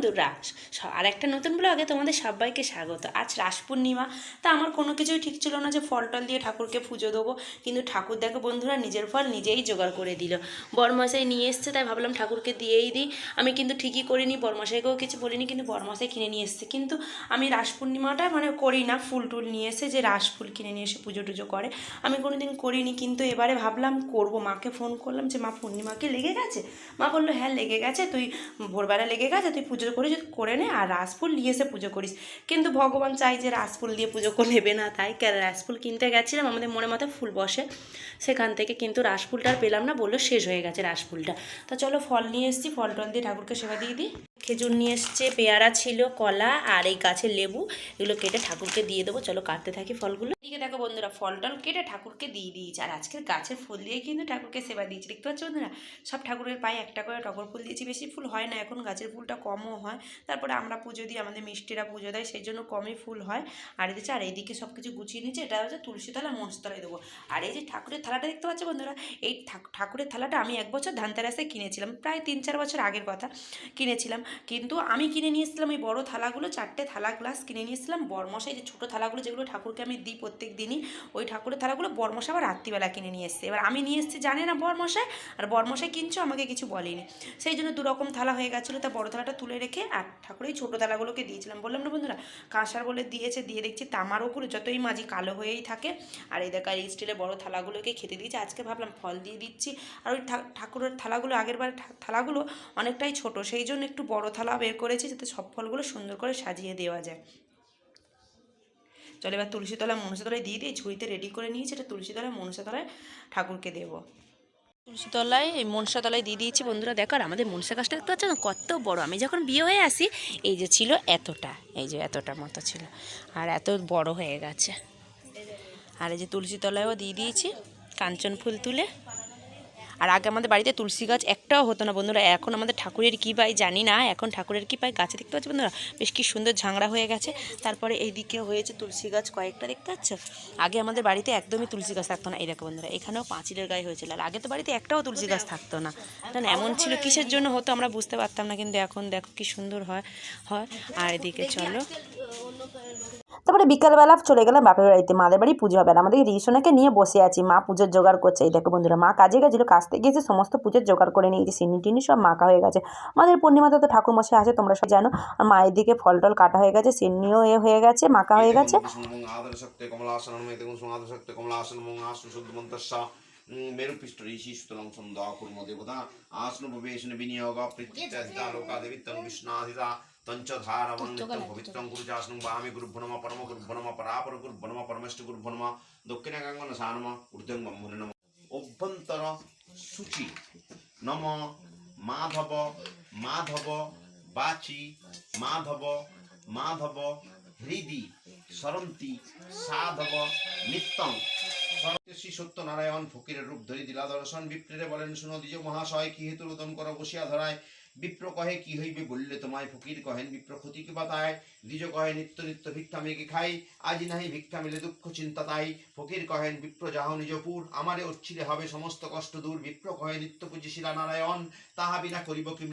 বন্ধুরা, আর একটা নতুন ব্লগে তোমাদের সবাইকে স্বাগত। আজ রাস পূর্ণিমা, তা আমার কোনো কিছুই ঠিক ছিল না যে ফল টল দিয়ে ঠাকুরকে পুজো দেবো, কিন্তু ঠাকুর দেখো বন্ধুরা নিজের ফল নিজেই জোগাড় করে দিল। বরমশাই নিয়ে এসছে, তাই ভাবলাম ঠাকুরকে দিয়েই দিই। আমি কিন্তু ঠিকই করিনি, বরমশাইকেও কিছু বলিনি, কিন্তু বরমশাই কিনে নিয়ে এসছে। কিন্তু আমি রাস পূর্ণিমাটা করি না, ফুল টুল নিয়ে এসে যে রাস ফুল কিনে নিয়ে এসে পুজো টুজো করে, আমি কোনো দিন করিনি। কিন্তু এবারে ভাবলাম করবো, মাকে ফোন করলাম যে মা পূর্ণিমাকে লেগে গেছে? মা বললো হ্যাঁ লেগে গেছে, তুই ভোরবেলা লেগে গেছে, তুই পুজো করিস, করে নে আর রাসফুল নিয়ে এসে পুজো করিস। কিন্তু ভগবান চাই যে রাসফুল দিয়ে পুজো করে নেবে না, তাই রাসফুল কিনতে গেছিলাম, আমাদের মনে মাথায় ফুল বসে সেখান থেকে, কিন্তু রাসফুলটা আর পেলাম না, বললো শেষ হয়ে গেছে রাসফুলটা। তো চলো ফল নিয়ে এসেছি, ফল টল দিয়ে ঠাকুরকে সেবা দিয়ে দিই। খেজুর নিয়ে এসছে, পেয়ারা ছিল, কলা আর এই গাছের লেবু, এগুলো কেটে ঠাকুরকে দিয়ে দেবো। চলো কাটতে থাকি ফলগুলো। এদিকে দেখো বন্ধুরা, ফল টল কেটে ঠাকুরকে দিয়ে দিয়েছি, আর আজকের গাছের ফুল দিয়ে কিন্তু ঠাকুরকে সেবা দিয়েছি। দেখতে পাচ্ছ বন্ধুরা, সব ঠাকুরের পায়ে একটা করে টগর ফুল দিয়েছি। বেশি ফুল হয় না এখন, গাছের ফুলটা কমও হয়, তারপরে আমরা পুজো দিই, আমাদের মিষ্টিরা পুজো দেয়, সেই জন্য কমই ফুল হয়। আর এদিকে আর এইদিকে সব কিছু গুছিয়ে নিচ্ছে, এটা হচ্ছে তুলসী তলা, মনসতলায় দেবো। আর এই যে ঠাকুরের থালাটা দেখতে পাচ্ছ বন্ধুরা, এই ঠাকুরের থালাটা আমি এক বছর ধানতেরাসে কিনেছিলাম, প্রায় 3-4 বছর আগের কথা কিনেছিলাম। কিন্তু আমি কিনে নিয়ে এসেছিলাম এই বড় থালাগুলো, 4টে থালা গ্লাস কিনে নিয়ে এসেছিলাম। বরমশাই যে ছোটো থালাগুলো, যেগুলো ঠাকুরকে আমি দিই প্রত্যেক দিনই, ওই ঠাকুরের থালাগুলো বরমশাই আবার রাত্রিবেলা কিনে নিয়ে এসছে। এবার আমি নিয়ে এসেছি জানে না বরমশাই, আর বরমশাই কিনছো আমাকে কিছু বলেনি, সেই জন্য দুরকম থালা হয়ে গেছিলো। তা বড় থালাটা তুলে রেখে আর ঠাকুরের ছোটো থালাগুলোকে দিয়েছিলাম। বললাম না বন্ধুরা, কাঁসার বলে দিয়েছে, দিয়ে দেখছি তামার ওপরে যতই মাঝি কালো হয়েই থাকে। আর এই দেখা এই স্টিলের বড় থালাগুলোকে খেতে দিয়েছে। আজকে ভাবলাম ফল দিয়ে দিচ্ছি, আর ওই ঠাকুরের থালাগুলো আগেরবার থালাগুলো অনেকটাই ছোট, সেই জন্য একটু বড় থালা বের করেছি, যাতে সব ফলগুলো সুন্দর করে সাজিয়ে দেওয়া যায়। চলো এবার তুলসীতলা মনসাতলায় দিয়ে দিই, ঝুড়িতে রেডি করে নিয়েছি, এটা তুলসীতলায় মনসাতলায় ঠাকুরকে দেবো। তুলসীতলায় এই মনসাতলায় দিয়ে দিয়েছি বন্ধুরা। দেখো, আর আমাদের মনসা গাছটা দেখতে পাচ্ছ না কত বড়। আমি যখন বিয়ে হয়ে আসি, এই যে ছিল এতটা, এই যে এতটা মতো ছিল, আর এত বড় হয়ে গেছে। আর এই যে তুলসীতলায়ও দিয়ে দিয়েছি কাঞ্চন ফুল তুলে। আর আগে আমাদের বাড়িতে তুলসী গাছ একটাও হতো না বন্ধুরা, এখন আমাদের ঠাকুরের কী পাই জানি না, এখন ঠাকুরের কী পাই গাছে দেখতে পাচ্ছি বন্ধুরা, বেশ কি সুন্দর ঝাংড়া হয়ে গেছে। তারপরে এইদিকে হয়েছে তুলসী গাছ কয়েকটা, দেখতে পাচ্ছ। আগে আমাদের বাড়িতে একদমই তুলসী গাছ থাকতো না। এই দেখো বন্ধুরা, এখানেও পাঁচিলের গায়ে হয়েছিল, আর আগে তো বাড়িতে একটাও তুলসী গাছ থাকতো না। কারণ এমন ছিল, কিসের জন্য হতো আমরা বুঝতে পারতাম না, কিন্তু এখন দেখো কি সুন্দর হয়। আর এদিকে চলো, তারপরে বিকালবেলা চলে গেলাম বাপের বাড়িতে, মাদের বাড়ি পুজো হবে, আর আমাদের রিসোনাকে নিয়ে বসে আছি, মা পুজোর জোগাড় করছে। এই দেখো বন্ধুরা, মা কাজে গেছিলো, কাজ থেকে গিয়েছে, সমস্ত পুজোর জোগাড় করে নিয়েছি, সিন্নি টিনি সব মাখা হয়ে গেছে। আমাদের পূর্ণিমাতে তো ঠাকুর মশাই আসে, তোমরা সব জানো। আর মায়ের দিকে ফল টল কাটা হয়ে গেছে, সিন্নিও হয়ে গেছে, মাখা হয়ে গেছে। মেরুপৃষ্ঠ ঋষি সুতরাং সন্ধ্যা কুর্ম দেবতা আসন প্রবেশন বিনিয়োগ প্রীত্যা লোকা দেবিত্তং বিষ্ণাধিতা তঞ্চধারমং নিত্যং পবিত্রং গুরুজাসনং বামে গুরুভ্যো নমঃ পরম গুরুভ্যো নমঃ পরাপর গুরুভ্যো নমঃ পরমেষ্ঠ গুরুভ্যো নমঃ দক্ষিণাঙ্গন সানম ঊর্ধ্বং ব্রহ্মণে নমঃ। অভ্যন্তর সূচি নম মাধব মাধব বাচি মাধব মাধব হৃদি সরন্তি সাধব নিত্যং। শ্রী সত্যনারায়ণ ফকিরের রূপ ধরি দিলা দর্শন, বিপ্রেরে বলেন শুনো দ্বিজ মহাশয়, কি হেতু রোদন কর বসিয়া ধরায়। বিপ্র কহে কি হইবে বললে তোমায়, ফকির কহেন বিপ্র ক্ষতি কি বাতায়। দ্বিজ কহে নিত্য নিত্য ভিক্ষা মেঘে খাই, আজি নাহি ভিক্ষা মিলে দুঃখ চিন্তা তাই। ফকির কহেন বিপ্র যাহ নিজপুর, আমারে উচ্ছিলে হবে সমস্ত কষ্ট দূর। বিপ্র কহে নিত্য পুজি শিলা নারায়ণ, তাহা বিনা করিব কি